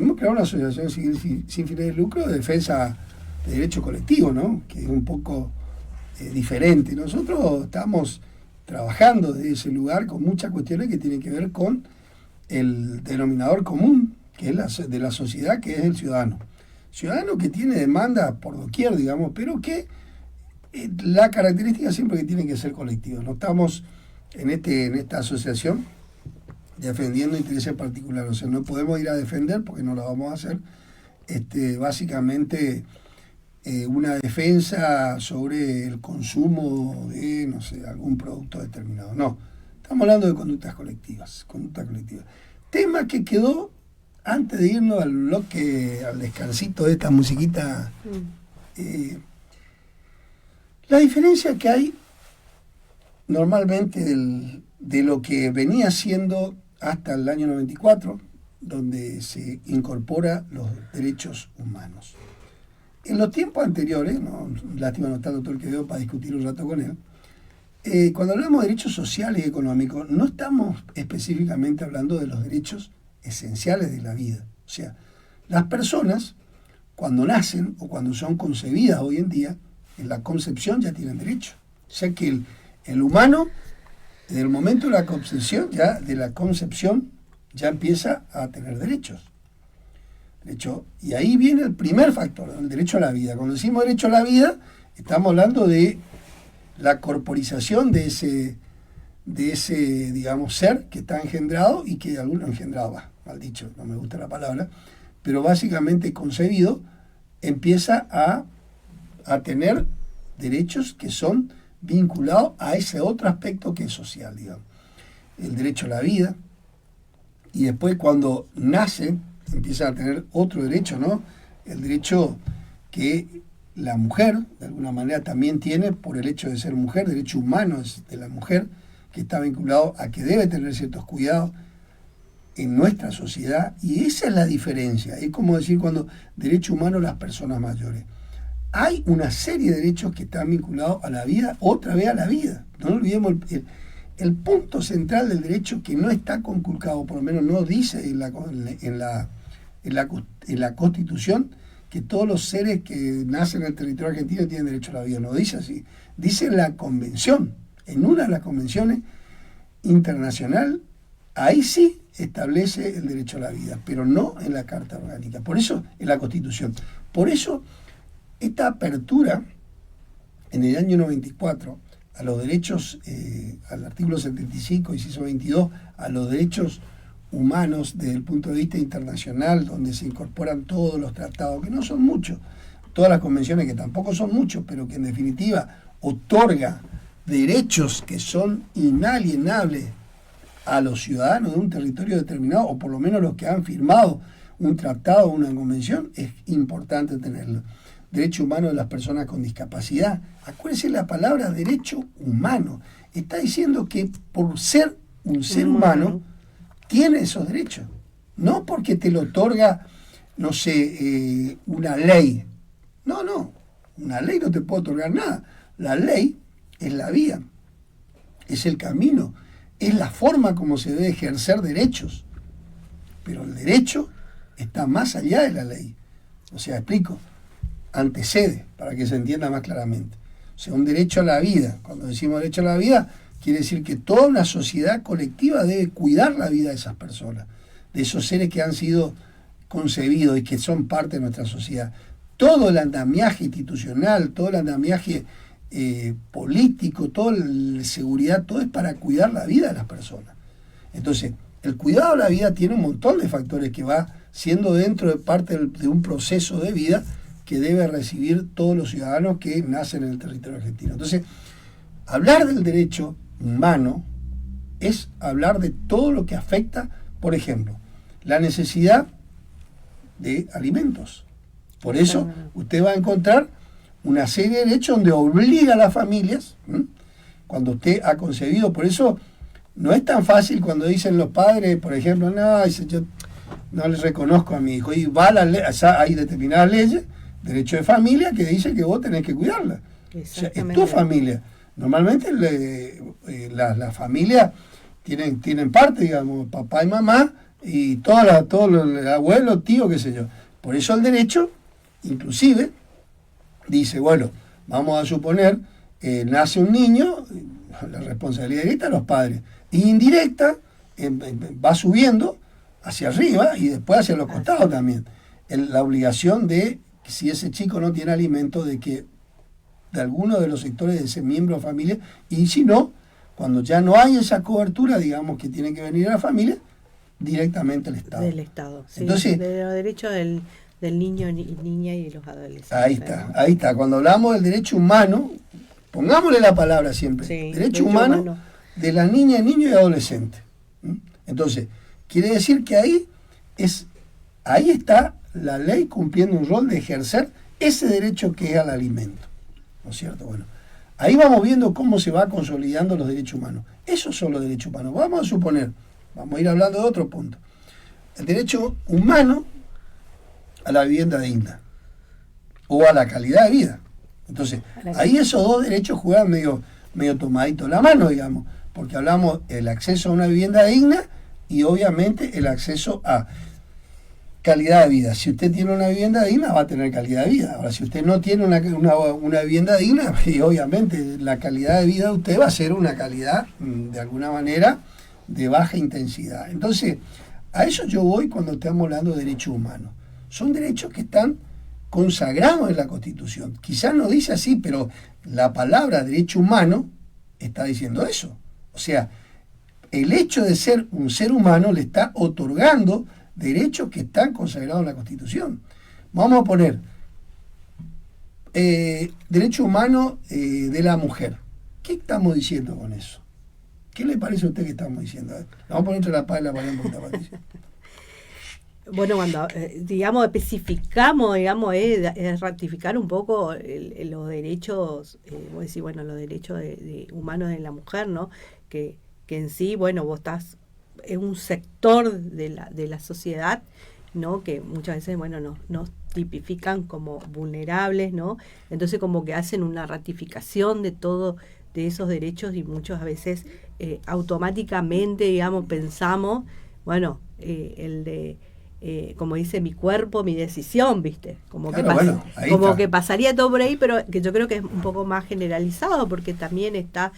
hemos creado una asociación civil sin fines de lucro de defensa de derecho colectivo, ¿no? Que es un poco diferente. Nosotros estamos trabajando desde ese lugar con muchas cuestiones que tienen que ver con el denominador común, que es de la sociedad, que es el ciudadano. Ciudadano que tiene demanda por doquier, digamos, pero que la característica siempre que tiene que ser colectiva. No estamos en esta asociación defendiendo intereses particulares, o sea, no podemos ir a defender porque no lo vamos a hacer, básicamente una defensa sobre el consumo de, no sé, algún producto determinado. No, estamos hablando de conductas colectivas, tema que quedó antes de irnos al bloque, al descansito de esta musiquita. La diferencia que hay normalmente de lo que venía siendo hasta el año 94, donde se incorpora los derechos humanos. En los tiempos anteriores, lástima no está el doctor Quevedo para discutir un rato con él, cuando hablamos de derechos sociales y económicos, no estamos específicamente hablando de los derechos esenciales de la vida. O sea, las personas, cuando nacen o cuando son concebidas hoy en día, en la concepción ya tienen derecho. O sea que el humano, desde el momento de la concepción, ya empieza a tener derechos. Y ahí viene el primer factor, el derecho a la vida. Cuando decimos derecho a la vida, estamos hablando de la corporización de ese digamos, ser que está engendrado y que alguno engendrado, mal dicho, no me gusta la palabra, pero básicamente concebido, empieza a tener derechos que son vinculados a ese otro aspecto que es social, digamos. El derecho a la vida, y después cuando nace, empieza a tener otro derecho, ¿no? El derecho que la mujer, de alguna manera, también tiene por el hecho de ser mujer, derecho humano de la mujer, que está vinculado a que debe tener ciertos cuidados en nuestra sociedad, y esa es la diferencia. Es como decir cuando derecho humano las personas mayores. Hay una serie de derechos que están vinculados a la vida, otra vez a la vida. No olvidemos el punto central del derecho que no está conculcado, por lo menos no dice en la Constitución, que todos los seres que nacen en el territorio argentino tienen derecho a la vida. No dice así. Dice en la Convención, en una de las convenciones internacional, ahí sí establece el derecho a la vida, pero no en la Carta Orgánica. Por eso, en la Constitución. Por eso, esta apertura en el año 94 a los derechos, al artículo 75, inciso 22, a los derechos humanos desde el punto de vista internacional, donde se incorporan todos los tratados, que no son muchos, todas las convenciones que tampoco son muchos, pero que en definitiva otorga derechos que son inalienables a los ciudadanos de un territorio determinado, o por lo menos los que han firmado un tratado o una convención, es importante tenerlo. Derecho humano de las personas con discapacidad. Acuérdense la palabra derecho humano. Está diciendo que por ser un ser humano, tiene esos derechos. No porque te lo otorga, no sé, una ley. No. Una ley no te puede otorgar nada. La ley es la vía, es el camino, es la forma como se debe ejercer derechos. Pero el derecho está más allá de la ley. O sea, explico, antecede, para que se entienda más claramente. O sea, un derecho a la vida. Cuando decimos derecho a la vida, quiere decir que toda una sociedad colectiva debe cuidar la vida de esas personas, de esos seres que han sido concebidos y que son parte de nuestra sociedad. Todo el andamiaje institucional, todo el andamiaje político, toda la seguridad, todo es para cuidar la vida de las personas. Entonces, el cuidado de la vida tiene un montón de factores que va siendo dentro de parte de un proceso de vida que debe recibir todos los ciudadanos que nacen en el territorio argentino. Entonces, hablar del derecho humano es hablar de todo lo que afecta, por ejemplo, la necesidad de alimentos. Por eso usted va a encontrar una serie de derechos donde obliga a las familias, cuando usted ha concebido. Por eso no es tan fácil cuando dicen los padres, por ejemplo, no, yo no les reconozco a mi hijo, y va hay determinadas leyes, derecho de familia, que dice que vos tenés que cuidarla. O sea, es tu familia. Normalmente la familia tienen parte, digamos, papá y mamá, y todos los abuelos, tíos, qué sé yo. Por eso el derecho, inclusive, dice, bueno, vamos a suponer, nace un niño, la responsabilidad directa de los padres, y indirecta va subiendo hacia arriba y después hacia los costados también. La obligación de, si ese chico no tiene alimento, de que de alguno de los sectores de ese miembro de familia, y si no, cuando ya no hay esa cobertura, digamos que tiene que venir a la familia, directamente el Estado. Del Estado, sí. Entonces, de los derechos del niño y niña y de los adolescentes. Ahí está. Cuando hablamos del derecho humano, pongámosle la palabra siempre, sí, derecho humano de la niña, niño y adolescente. Entonces, quiere decir que ahí está la ley cumpliendo un rol de ejercer ese derecho que es al alimento. ¿No es cierto? Bueno, ahí vamos viendo cómo se va consolidando los derechos humanos. Esos son los derechos humanos. Vamos a suponer, vamos a ir hablando de otro punto. El derecho humano a la vivienda digna o a la calidad de vida. Entonces, ahí esos dos derechos juegan medio tomaditos la mano, digamos, porque hablamos del acceso a una vivienda digna y obviamente el acceso a calidad de vida. Si usted tiene una vivienda digna, va a tener calidad de vida. Ahora, si usted no tiene una vivienda digna, y obviamente la calidad de vida de usted va a ser una calidad, de alguna manera, de baja intensidad. Entonces, a eso yo voy cuando estamos hablando de derechos humanos. Son derechos que están consagrados en la Constitución. Quizás no dice así, pero la palabra derecho humano está diciendo eso. O sea, el hecho de ser un ser humano le está otorgando derechos que están consagrados en la Constitución. Vamos a poner derecho humano de la mujer. ¿Qué estamos diciendo con eso? ¿Qué le parece a usted que estamos diciendo? Vamos a poner entre la espada y la pared un poquito, Patricia. Bueno, cuando, digamos, especificamos, digamos, es ratificar un poco los derechos, voy a decir, bueno, los derechos humanos de la mujer, ¿no? Que en sí, bueno, vos estás, es un sector de la sociedad, ¿no? Que muchas veces, bueno, nos tipifican como vulnerables, ¿no? Entonces como que hacen una ratificación de todo, de esos derechos y muchas veces automáticamente, digamos, pensamos, bueno, el de... como dice, mi cuerpo, mi decisión, ¿viste? Como, claro, que pasaría todo por ahí, pero que yo creo que es un poco más generalizado, porque también está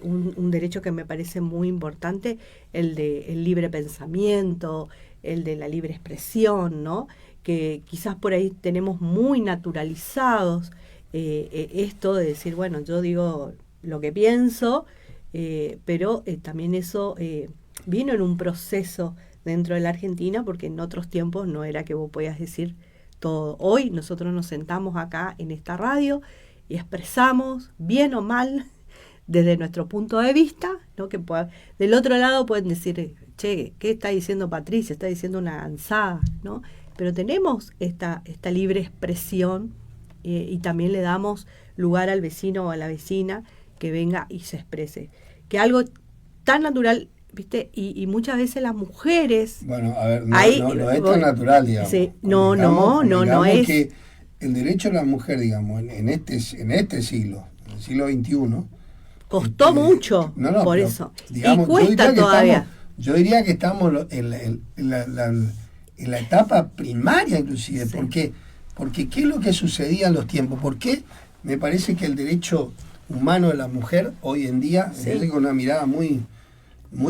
un derecho que me parece muy importante, el de el libre pensamiento, el de la libre expresión, ¿no? Que quizás por ahí tenemos muy naturalizados esto de decir, bueno, yo digo lo que pienso, pero también eso vino en un proceso dentro de la Argentina, porque en otros tiempos no era que vos podías decir todo. Hoy nosotros nos sentamos acá en esta radio y expresamos, bien o mal, desde nuestro punto de vista, ¿no? Que del otro lado pueden decir, che, ¿qué está diciendo Patricia? Está diciendo una gansada, ¿no? Pero tenemos esta libre expresión y también le damos lugar al vecino o a la vecina que venga y se exprese. Que algo tan natural, ¿viste? Y muchas veces las mujeres... Bueno, a ver, no es tan natural, digamos. Sí, no es... que el derecho de la mujer, digamos, en este siglo, en el siglo XXI... Costó mucho, por eso. Digamos, y cuesta todavía. Yo diría que estamos en la etapa primaria, inclusive. Sí. Porque ¿qué es lo que sucedía en los tiempos? ¿Por qué me parece que el derecho humano de la mujer hoy en día, sí, con una mirada muy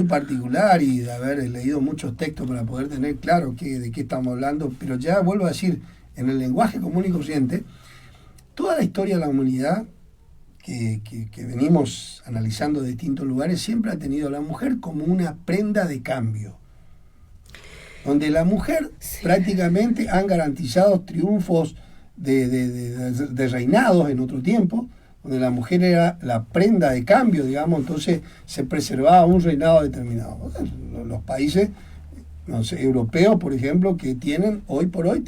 particular y de haber leído muchos textos para poder tener claro de qué estamos hablando, pero ya vuelvo a decir, en el lenguaje común y corriente, toda la historia de la humanidad que venimos analizando de distintos lugares siempre ha tenido a la mujer como una prenda de cambio, donde la mujer prácticamente han garantizado triunfos de reinados en otro tiempo, donde la mujer era la prenda de cambio, digamos, entonces se preservaba un reinado determinado. Los países, no sé, europeos, por ejemplo, que tienen, hoy por hoy,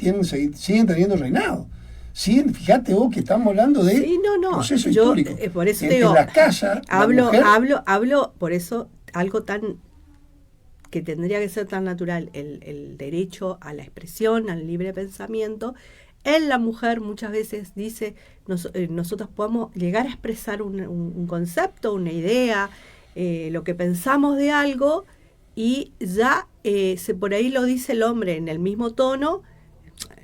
siguen teniendo reinado. Siguen, fíjate vos que estamos hablando de proceso histórico. Por eso te digo, las casas, hablo, por eso, algo tan que tendría que ser tan natural, el derecho a la expresión, al libre pensamiento. En la mujer muchas veces dice, nosotros podemos llegar a expresar un concepto, una idea, lo que pensamos de algo, y ya por ahí lo dice el hombre en el mismo tono,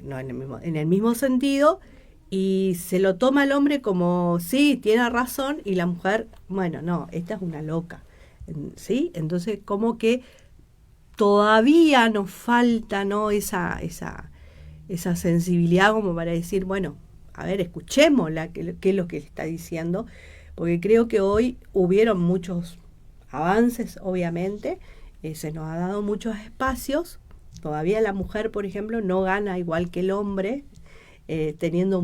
no en el mismo sentido, y se lo toma el hombre como, sí, tiene razón, y la mujer, bueno, no, esta es una loca, ¿sí? Entonces, como que todavía nos falta, ¿no? Esa sensibilidad como para decir, bueno, a ver, escuchémosla, qué es lo que está diciendo, porque creo que hoy hubieron muchos avances, obviamente, se nos ha dado muchos espacios, todavía la mujer, por ejemplo, no gana igual que el hombre, teniendo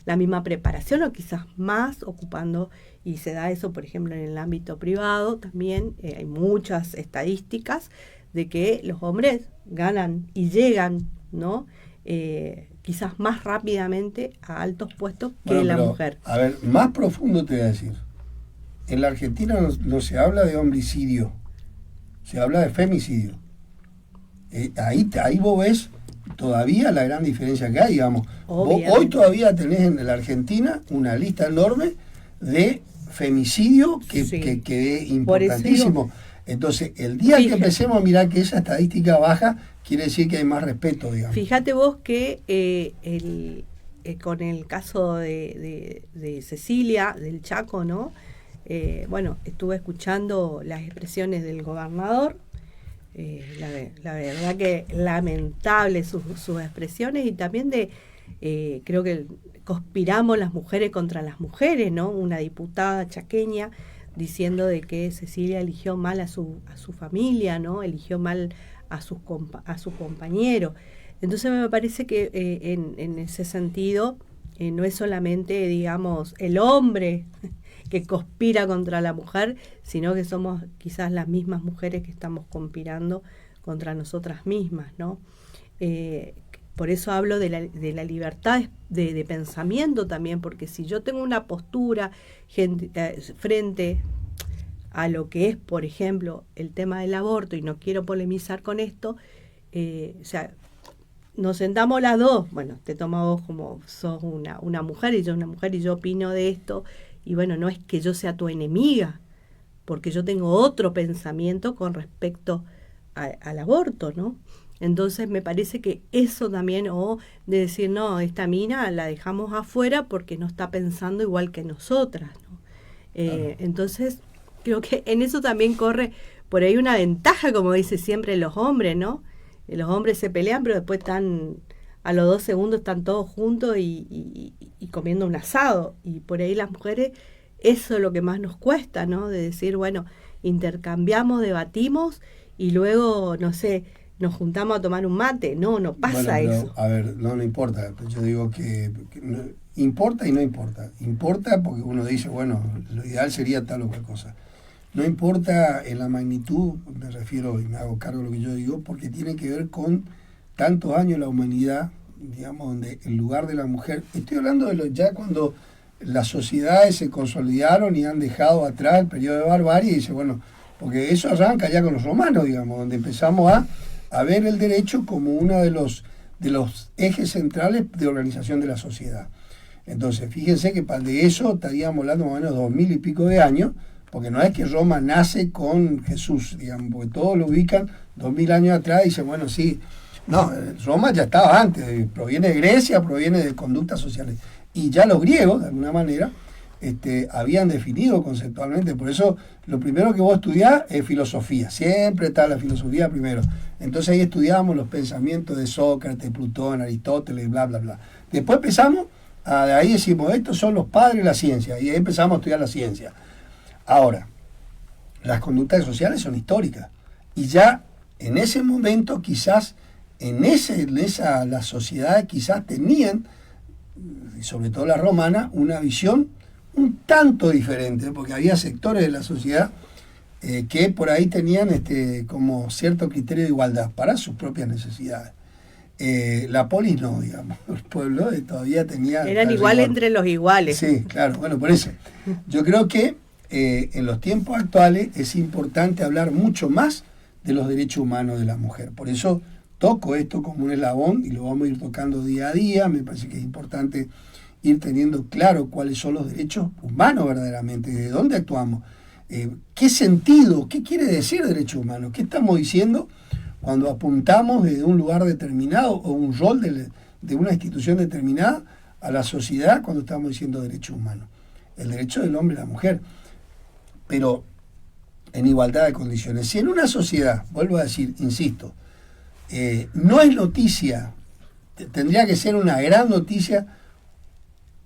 la misma preparación o quizás más ocupando, y se da eso, por ejemplo, en el ámbito privado también, hay muchas estadísticas de que los hombres ganan y llegan, ¿no? Quizás más rápidamente a altos puestos que la mujer. A ver, más profundo te voy a decir. En la Argentina no se habla de homicidio, se habla de femicidio. Ahí vos ves todavía la gran diferencia que hay, digamos. Hoy todavía tenés en la Argentina una lista enorme de femicidio que es importantísimo. Entonces, el día que empecemos a mirar que esa estadística baja, quiere decir que hay más respeto, digamos. Fíjate vos que con el caso de Cecilia, del Chaco, ¿no? Bueno, estuve escuchando las expresiones del gobernador, la verdad que lamentable sus expresiones, y también creo que conspiramos las mujeres contra las mujeres, ¿no? Una diputada chaqueña diciendo de que Cecilia eligió mal a su familia, ¿no? Eligió mal a su compañero. Entonces me parece que en ese sentido no es solamente, digamos, el hombre que conspira contra la mujer, sino que somos quizás las mismas mujeres que estamos conspirando contra nosotras mismas, ¿no? Por eso hablo de la libertad de pensamiento también, porque si yo tengo una postura frente a lo que es, por ejemplo, el tema del aborto, y no quiero polemizar con esto, o sea, nos sentamos las dos, bueno, te tomo vos como sos una mujer y yo una mujer y yo opino de esto, y bueno, no es que yo sea tu enemiga, porque yo tengo otro pensamiento con respecto al aborto, ¿no? Entonces me parece que eso también, o de decir, no, esta mina la dejamos afuera porque no está pensando igual que nosotras, ¿no? Entonces, creo que en eso también corre por ahí una ventaja, como dicen siempre los hombres, ¿no? Los hombres se pelean, pero después a los 2 segundos están todos juntos y comiendo un asado. Y por ahí las mujeres, eso es lo que más nos cuesta, ¿no? De decir, bueno, intercambiamos, debatimos y luego, no sé, nos juntamos a tomar un mate. No pasa eso. A ver, no importa. Yo digo que no, importa y no importa. Importa porque uno dice, bueno, lo ideal sería tal o cual cosa. No importa en la magnitud, me refiero y me hago cargo de lo que yo digo, porque tiene que ver con tantos años de la humanidad, digamos, donde el lugar de la mujer, estoy hablando de ya cuando las sociedades se consolidaron y han dejado atrás el periodo de barbarie, y dice, bueno, porque eso arranca ya con los romanos, digamos, donde empezamos a ver el derecho como uno de los ejes centrales de organización de la sociedad. Entonces, fíjense que de eso estaríamos hablando más o menos 2000 y pico de años, porque no es que Roma nace con Jesús, digamos, porque todos lo ubican 2000 años atrás y dicen, bueno, sí, no, Roma ya estaba antes, proviene de Grecia, proviene de conductas sociales. Y ya los griegos, de alguna manera, habían definido conceptualmente, por eso lo primero que vos estudiás es filosofía, siempre está la filosofía primero. Entonces ahí estudiamos los pensamientos de Sócrates, Plutón, Aristóteles, bla, bla, bla. Después empezamos, de ahí decimos, estos son los padres de la ciencia, y ahí empezamos a estudiar la ciencia. Ahora, las conductas sociales son históricas, y ya en ese momento quizás, las sociedades quizás tenían, y sobre todo la romana, una visión un tanto diferente, porque había sectores de la sociedad que por ahí tenían como cierto criterio de igualdad para sus propias necesidades. La polis no, digamos, los pueblos todavía tenían... Eran iguales entre los iguales. Sí, claro, bueno, por eso. Yo creo que en los tiempos actuales es importante hablar mucho más de los derechos humanos de la mujer. Por eso toco esto como un eslabón y lo vamos a ir tocando día a día. Me parece que es importante ir teniendo claro cuáles son los derechos humanos verdaderamente, de dónde actuamos. ¿Qué sentido? ¿Qué quiere decir derechos humanos? ¿Qué estamos diciendo cuando apuntamos desde un lugar determinado o un rol de una institución determinada a la sociedad cuando estamos diciendo derechos humanos? El derecho del hombre y la mujer, pero en igualdad de condiciones. Si en una sociedad, vuelvo a decir, insisto, no es noticia, tendría que ser una gran noticia,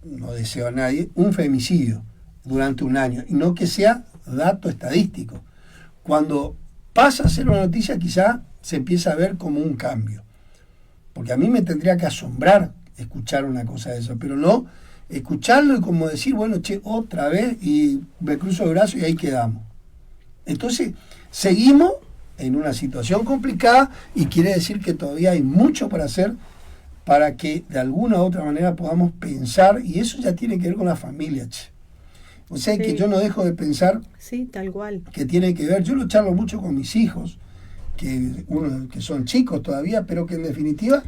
no deseo a nadie, un femicidio durante un año, y no que sea dato estadístico. Cuando pasa a ser una noticia, quizá se empieza a ver como un cambio. Porque a mí me tendría que asombrar escuchar una cosa de eso, pero no escucharlo y como decir, bueno, che, otra vez, y me cruzo el brazo y ahí quedamos. Entonces, seguimos en una situación complicada y quiere decir que todavía hay mucho para hacer para que de alguna u otra manera podamos pensar, y eso ya tiene que ver con la familia, che. O sea, sí, que yo no dejo de pensar, sí, tal cual, que tiene que ver, yo lo charlo mucho con mis hijos, que son chicos todavía, pero que en definitiva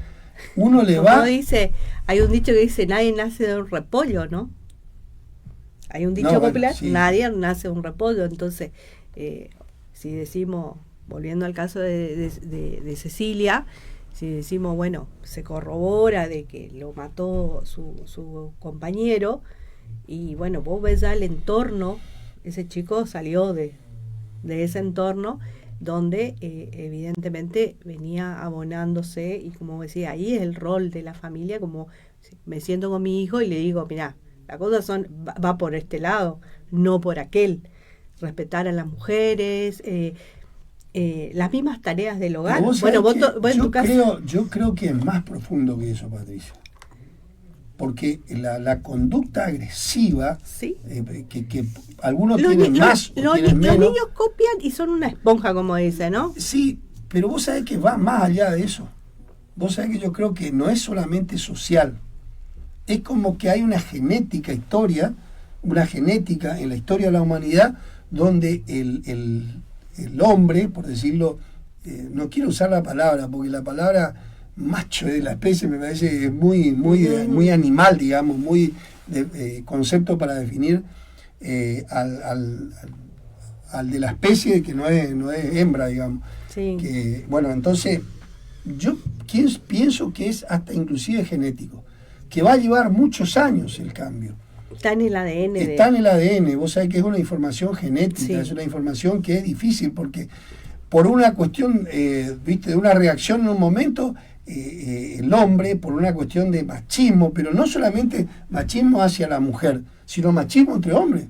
uno le va... dice, hay un dicho que dice, nadie nace de un repollo, ¿no? Hay un dicho popular, sí, nadie nace de un repollo. Entonces, si decimos, volviendo al caso de Cecilia, si decimos, bueno, se corrobora de que lo mató su compañero, y bueno, vos ves ya el entorno, ese chico salió de ese entorno donde evidentemente venía abonándose, y como decía, ahí es el rol de la familia, como me siento con mi hijo y le digo, mirá, las cosas va por este lado, no por aquel, respetar a las mujeres, las mismas tareas del hogar. Bueno, vos en tu caso... Yo creo que es más profundo que eso, Patricia. Porque la conducta agresiva, ¿sí? Que algunos tienen más o tienen menos. Los niños copian y son una esponja, como dice, ¿no? Sí, pero vos sabés que va más allá de eso. Vos sabés que yo creo que no es solamente social. Es como que hay una genética una genética en la historia de la humanidad, donde el hombre, por decirlo, no quiero usar la palabra, porque la palabra macho de la especie me parece muy animal, digamos, muy concepto para definir al de la especie, que no es hembra, digamos. Sí. Que, bueno, entonces yo pienso que es hasta inclusive genético, que va a llevar muchos años el cambio. Está en el ADN. Está en el ADN, vos sabés que es una información genética, sí. Es una información que es difícil, porque por una cuestión, viste, de una reacción en un momento, el hombre, por una cuestión de machismo, pero no solamente machismo hacia la mujer, sino machismo entre hombres,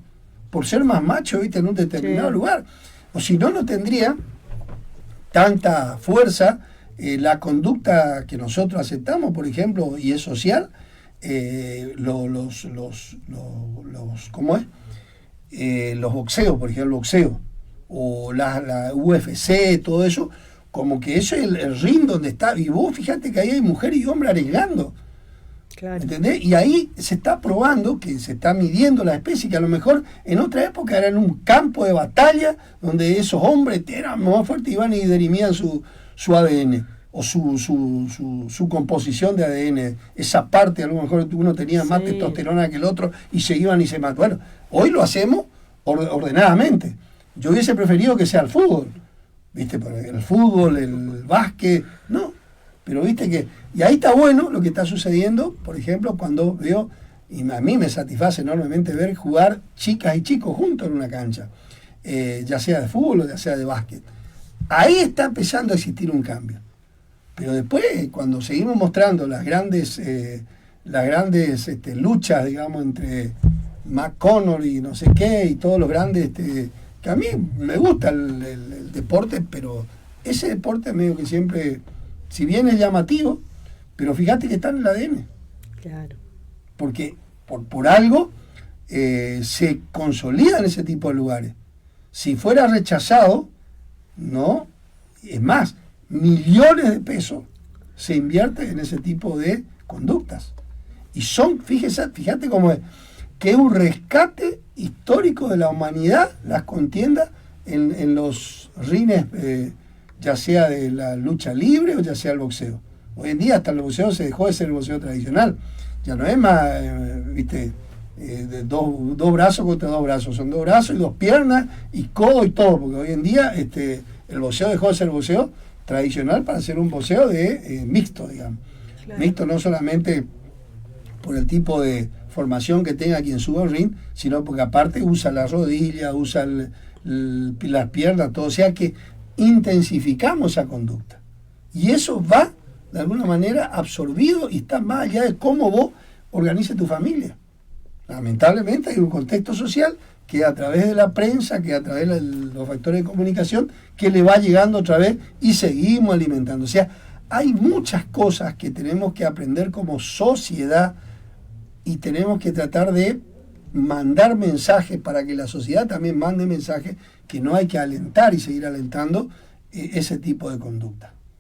por ser más macho, viste, en un determinado, sí, lugar. O si no, no tendría tanta fuerza la conducta que nosotros aceptamos, por ejemplo, y es social, ¿cómo es? Los boxeos, por ejemplo, el boxeo, o la UFC, todo eso, como que eso es el ring donde está, y vos fíjate que ahí hay mujer y hombre arengando, claro. ¿Entendés? Y ahí se está probando, que se está midiendo la especie, que a lo mejor en otra época era en un campo de batalla, donde esos hombres eran más fuertes y iban y dirimían su ADN, o su composición de ADN, esa parte, a lo mejor uno tenía más, sí, testosterona que el otro, y se iban y se mataban. Bueno, hoy lo hacemos ordenadamente. Yo hubiese preferido que sea el fútbol, ¿viste? El fútbol, el básquet, no. Pero viste que... Y ahí está bueno lo que está sucediendo, por ejemplo, cuando veo, y a mí me satisface enormemente ver jugar chicas y chicos juntos en una cancha, ya sea de fútbol o ya sea de básquet. Ahí está empezando a existir un cambio. Pero después, cuando seguimos mostrando las grandes luchas, digamos, entre McConnell y no sé qué, y todos los grandes... que a mí me gusta el deporte, pero ese deporte medio que siempre, si bien es llamativo, pero fíjate que está en el ADN. Claro. Porque por algo se consolida en ese tipo de lugares. Si fuera rechazado, no, es más, millones de pesos se invierten en ese tipo de conductas. Y fíjate cómo es, que es un rescate histórico de la humanidad, las contiendas en los rines, ya sea de la lucha libre o ya sea el boxeo. Hoy en día hasta el boxeo se dejó de ser el boxeo tradicional, ya no es más, viste, de dos brazos contra dos brazos, son dos brazos y dos piernas y codo y todo, porque hoy en día el boxeo dejó de ser boxeo tradicional para ser un boxeo de mixto, digamos. Claro. Mixto no solamente por el tipo de formación que tenga quien suba al ring, sino porque aparte usa la rodilla, usa las piernas, todo, o sea que intensificamos esa conducta. Y eso va, de alguna manera, absorbido y está más allá de cómo vos organices tu familia. Lamentablemente hay un contexto social que a través de la prensa, que a través de los factores de comunicación, que le va llegando otra vez y seguimos alimentando. O sea, hay muchas cosas que tenemos que aprender como sociedad y tenemos que tratar de mandar mensajes para que la sociedad también mande mensajes que no hay que alentar y seguir alentando ese tipo de conducta.